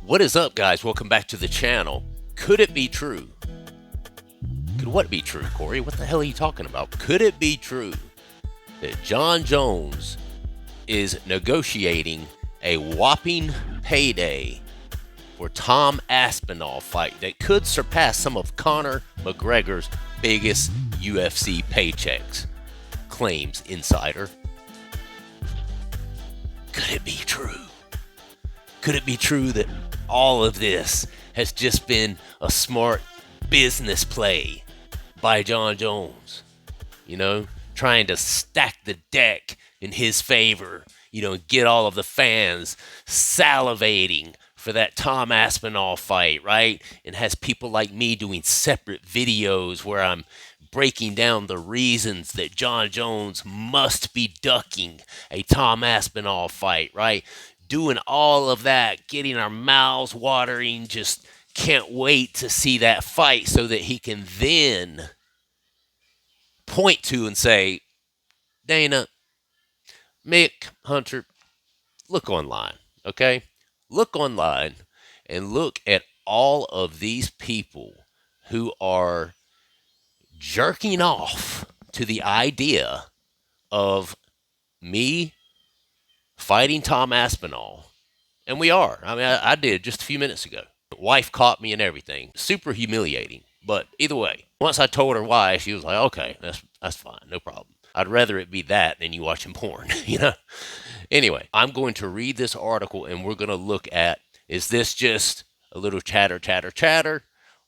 What is up, guys? Welcome back to the channel. Could it be true? Could what be true, Corey? What the hell are you talking about? Could it be true that Jon Jones is negotiating a whopping payday for Tom Aspinall fight that could surpass some of Conor McGregor's biggest UFC paychecks? Claims insider. Could it be true? Could it be true that all of this has just been a smart business play by Jon Jones? You know, trying to stack the deck in his favor, get all of the fans salivating for that Tom Aspinall fight, right? And has people like me doing separate videos where I'm breaking down the reasons that Jon Jones must be ducking a Tom Aspinall fight, right? Doing all of that, getting our mouths watering, just can't wait to see that fight so that he can then point to and say, Dana, Mick, Hunter, look online, okay? Look online and look at all of these people who are jerking off to the idea of me fighting Tom Aspinall. And we are. I mean, I did just a few minutes ago. Wife caught me and everything. Super humiliating. But either way, once I told her why, she was like, okay, that's fine. No problem. I'd rather it be that than you watching porn, Anyway, I'm going to read this article and we're going to look at, is this just a little chatter,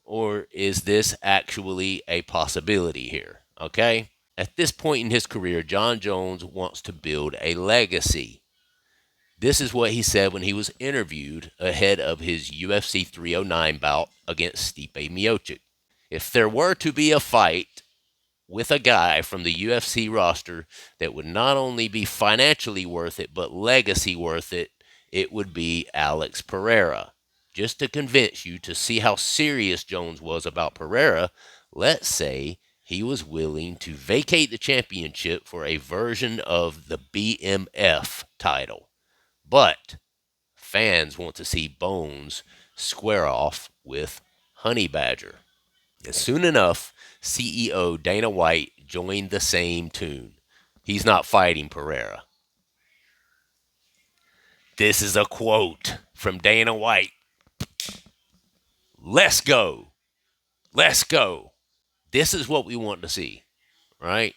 or is this actually a possibility here? Okay? At this point in his career, Jon Jones wants to build a legacy. This is what he said when he was interviewed ahead of his UFC 309 bout against Stipe Miocic. If there were to be a fight with a guy from the UFC roster that would not only be financially worth it, but legacy worth it, it would be Alex Pereira. Just to convince you to see how serious Jones was about Pereira, let's say he was willing to vacate the championship for a version of the BMF title. But fans want to see Bones square off with Honey Badger. And soon enough, CEO Dana White joined the same tune. He's not fighting Pereira. This is a quote from Dana White. Let's go. Let's go. This is what we want to see, right?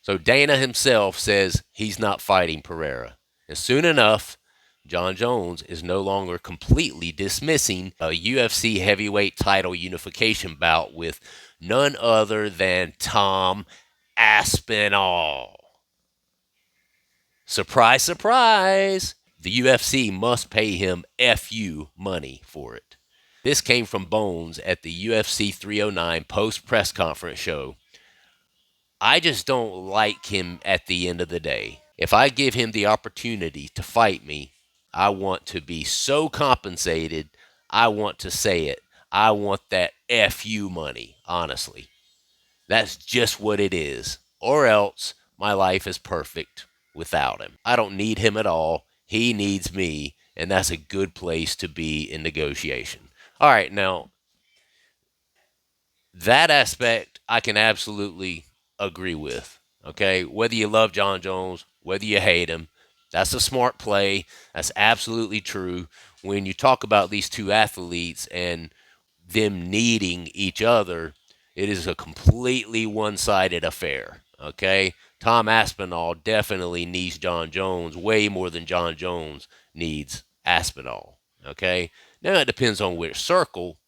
So Dana himself says he's not fighting Pereira. And soon enough, Jon Jones is no longer completely dismissing a UFC heavyweight title unification bout with none other than Tom Aspinall. Surprise, surprise. The UFC must pay him FU money for it. This came from Bones at the UFC 309 post-press conference show. I just don't like him at the end of the day. If I give him the opportunity to fight me, I want to be so compensated. I want to say it. I want that FU money, honestly. That's just what it is. Or else my life is perfect without him. I don't need him at all. He needs me, and that's a good place to be in negotiation. All right, now, that aspect I can absolutely agree with. Okay, whether you love Jon Jones, whether you hate him, that's a smart play. That's absolutely true. When you talk about these two athletes and them needing each other, it is a completely one-sided affair. Okay, Tom Aspinall definitely needs Jon Jones way more than Jon Jones needs Aspinall. Okay, now it depends on which circle,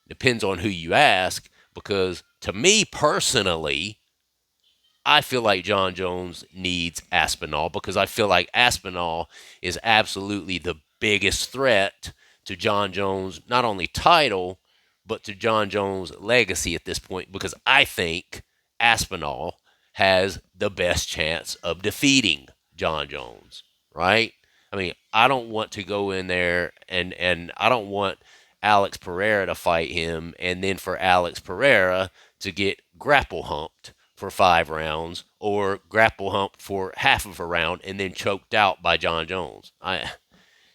depends on who you ask, because to me personally, I feel like Jon Jones needs Aspinall because I feel like Aspinall is absolutely the biggest threat to Jon Jones, not only title, but to Jon Jones' legacy at this point, because I think Aspinall has the best chance of defeating Jon Jones, right? I mean, I don't want to go in there and I don't want Alex Pereira to fight him and then for Alex Pereira to get grapple humped for 5 rounds or grapple humped for half of a round and then choked out by Jon Jones.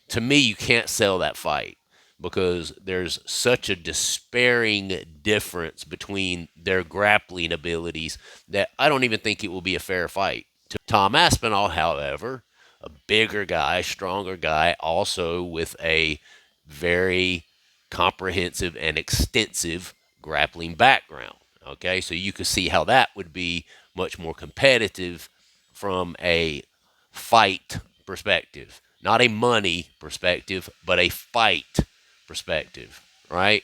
To me, you can't sell that fight because there's such a despairing difference between their grappling abilities that I don't even think it will be a fair fight. Tom Aspinall, however, a bigger guy, stronger guy, also with a very comprehensive and extensive grappling background. Okay, so you could see how that would be much more competitive from a fight perspective, not a money perspective, but a fight perspective, right?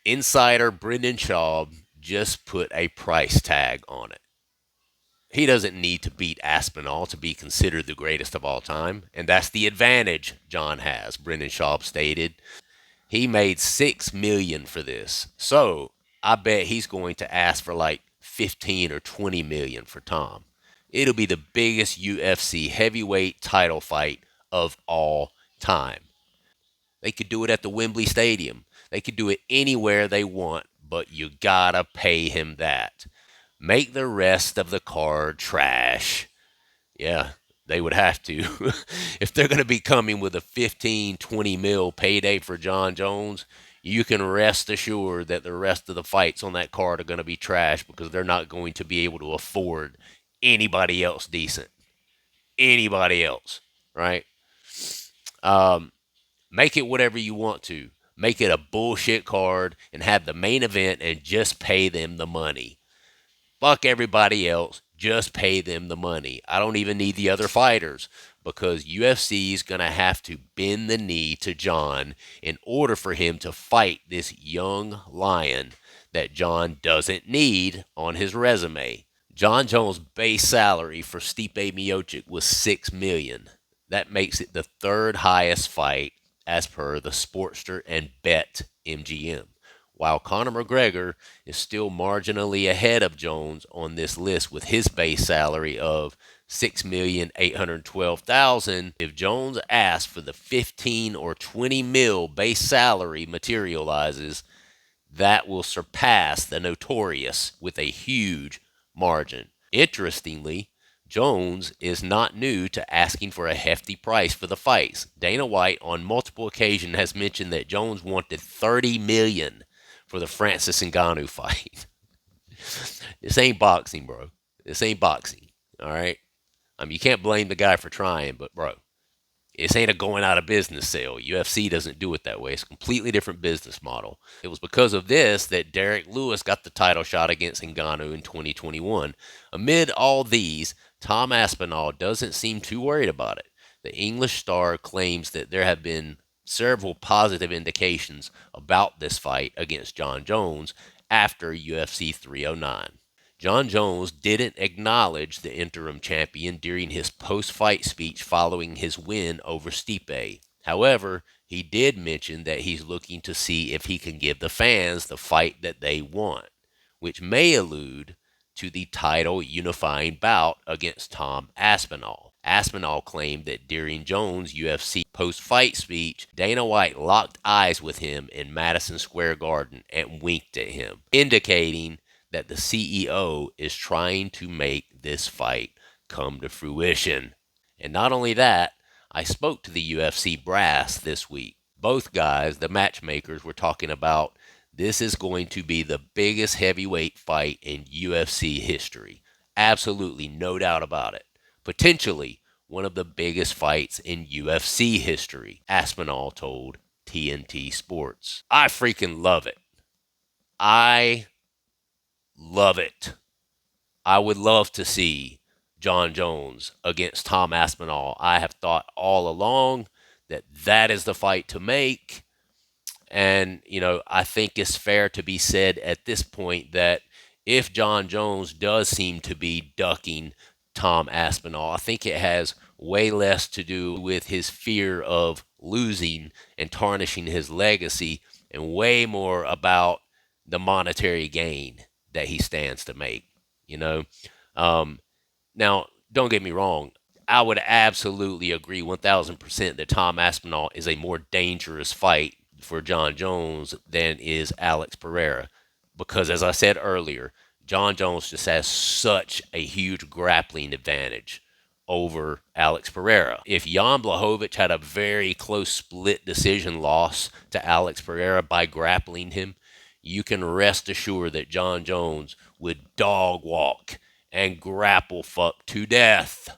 Insider Brendan Schaub just put a price tag on it. He doesn't need to beat Aspinall to be considered the greatest of all time, and that's the advantage John has, Brendan Schaub stated. He made $6 million for this. So I bet he's going to ask for like 15 or 20 million for Tom. It'll be the biggest UFC heavyweight title fight of all time. They could do it at the Wembley Stadium. They could do it anywhere they want, but you gotta pay him that. Make the rest of the card trash. Yeah, they would have to. If they're going to be coming with a 15, 20 mil payday for John Jones, you can rest assured that the rest of the fights on that card are going to be trash because they're not going to be able to afford anybody else decent. Anybody else, right? Um, Make it whatever you want to. Make it a bullshit card and have the main event and just pay them the money. Fuck everybody else. Just pay them the money. I don't even need the other fighters because UFC is going to have to bend the knee to John in order for him to fight this young lion that John doesn't need on his resume. John Jones' base salary for Stipe Miocic was $6 million. That makes it the third highest fight as per the Sportster and Bet MGM, while Conor McGregor is still marginally ahead of Jones on this list with his base salary of $6,812,000. If Jones asks for the 15 or 20 mil base salary materializes, that will surpass the Notorious with a huge margin. Interestingly, Jones is not new to asking for a hefty price for the fights. Dana White on multiple occasions has mentioned that Jones wanted $30 million for the Francis Ngannou fight. This ain't boxing, bro. This ain't boxing. All right. You can't blame the guy for trying, but bro, this ain't a going out of business sale. UFC doesn't do it that way. It's a completely different business model. It was because of this that Derek Lewis got the title shot against Ngannou in 2021. Amid all these, Tom Aspinall doesn't seem too worried about it. The English star claims that there have been several positive indications about this fight against John Jones after UFC 309. John Jones didn't acknowledge the interim champion during his post-fight speech following his win over Stipe. However, he did mention that he's looking to see if he can give the fans the fight that they want, which may allude to the title unifying bout against Tom Aspinall. Aspinall claimed that during Jones' UFC post-fight speech, Dana White locked eyes with him in Madison Square Garden and winked at him, indicating that the CEO is trying to make this fight come to fruition. And not only that, I spoke to the UFC brass this week. Both guys, the matchmakers, were talking about this is going to be the biggest heavyweight fight in UFC history. Absolutely no doubt about it. Potentially one of the biggest fights in UFC history, Aspinall told TNT Sports. I freaking love it. I love it. I would love to see John Jones against Tom Aspinall. I have thought all along that that is the fight to make. And, I think it's fair to be said at this point that if John Jones does seem to be ducking Tom Aspinall, I think it has way less to do with his fear of losing and tarnishing his legacy and way more about the monetary gain that he stands to make, you know. Now, don't get me wrong. I would absolutely agree 1000% that Tom Aspinall is a more dangerous fight for John Jones than is Alex Pereira. Because, as I said earlier, John Jones just has such a huge grappling advantage over Alex Pereira. If Jan Blachowicz had a very close split decision loss to Alex Pereira by grappling him, you can rest assured that Jon Jones would dog walk and grapple fuck to death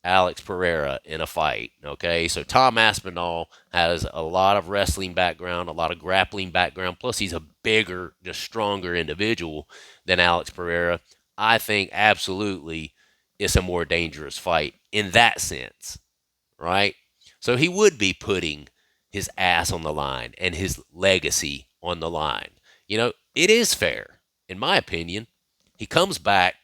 Alex Pereira in a fight. Okay, so Tom Aspinall has a lot of wrestling background, a lot of grappling background, plus he's a bigger, just stronger individual than Alex Pereira. I think absolutely it's a more dangerous fight in that sense, right? So he would be putting his ass on the line and his legacy on the line. You know, it is fair, in my opinion. He comes back,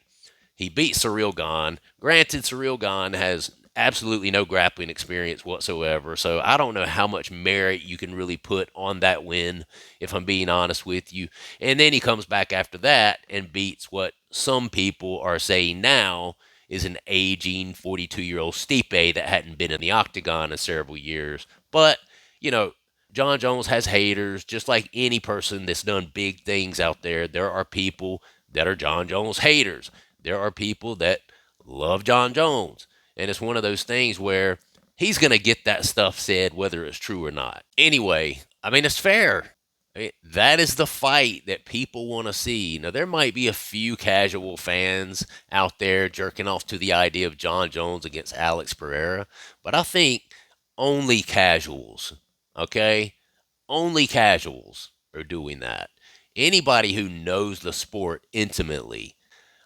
he beats Cyril Gane. Granted, Cyril Gane has absolutely no grappling experience whatsoever, so I don't know how much merit you can really put on that win, if I'm being honest with you. And then he comes back after that and beats what some people are saying now is an aging 42-year-old Stipe that hadn't been in the octagon in several years. But, you know, Jon Jones has haters, just like any person that's done big things out there. There are people that are Jon Jones haters. There are people that love Jon Jones. And it's one of those things where he's going to get that stuff said whether it's true or not. Anyway, I mean, it's fair. I mean, that is the fight that people want to see. Now, there might be a few casual fans out there jerking off to the idea of Jon Jones against Alex Pereira, but I think only casuals, okay? Only casuals are doing that. Anybody who knows the sport intimately,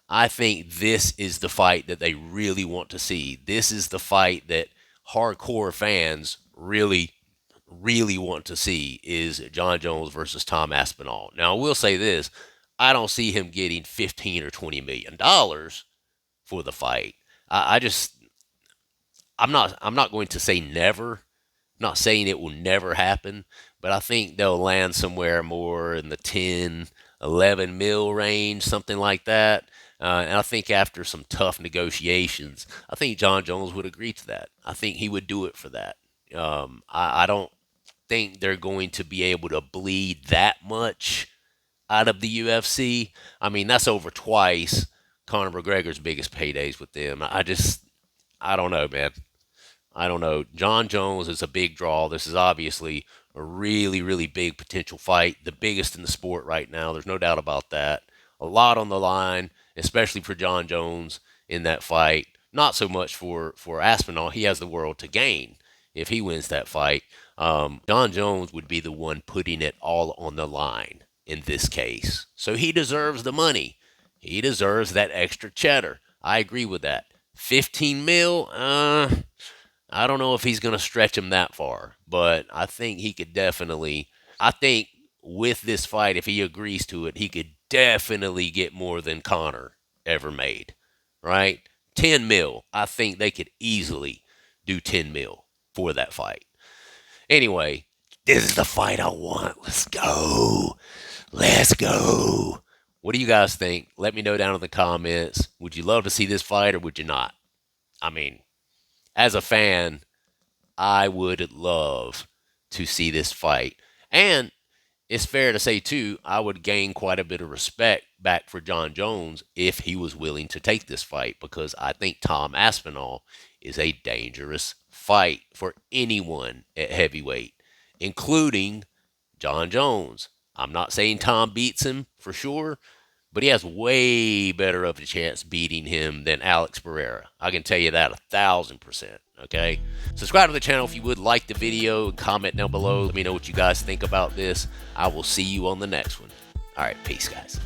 I think this is the fight that they really want to see. This is the fight that hardcore fans really want to see, is Jon Jones versus Tom Aspinall. Now, I will say this. I don't see him getting $15 or $20 million for the fight. I'm not going to say never. I'm not saying it will never happen, but I think they'll land somewhere more in the 10, 11 mil range, something like that. And I think after some tough negotiations, I think Jon Jones would agree to that. I think he would do it for that. I don't think they're going to be able to bleed that much out of the UFC. I mean, that's over twice Conor McGregor's biggest paydays with them. I don't know, man. I don't know. Jon Jones is a big draw. This is obviously a really big potential fight, the biggest in the sport right now. There's no doubt about that. A lot on the line, especially for Jon Jones in that fight. Not so much for Aspinall. He has the world to gain if he wins that fight. Jon Jones would be the one putting it all on the line in this case. So he deserves the money. He deserves that extra cheddar. I agree with that. 15 mil, I don't know if he's going to stretch him that far, but I think he could definitely, I think with this fight, if he agrees to it, he could definitely get more than Conor ever made, right? 10 mil. I think they could easily do 10 mil for that fight. Anyway, this is the fight I want. Let's go. Let's go. What do you guys think? Let me know down in the comments. Would you love to see this fight or would you not? I mean, as a fan, I would love to see this fight. And it's fair to say, too, I would gain quite a bit of respect back for Jon Jones if he was willing to take this fight, because I think Tom Aspinall is a dangerous fight for anyone at heavyweight, including Jon Jones. I'm not saying Tom beats him for sure, but he has way better of a chance beating him than Alex Pereira. I can tell you that 1,000%, okay? Subscribe to the channel if you would, like the video, and comment down below. Let me know what you guys think about this. I will see you on the next one. All right, peace, guys.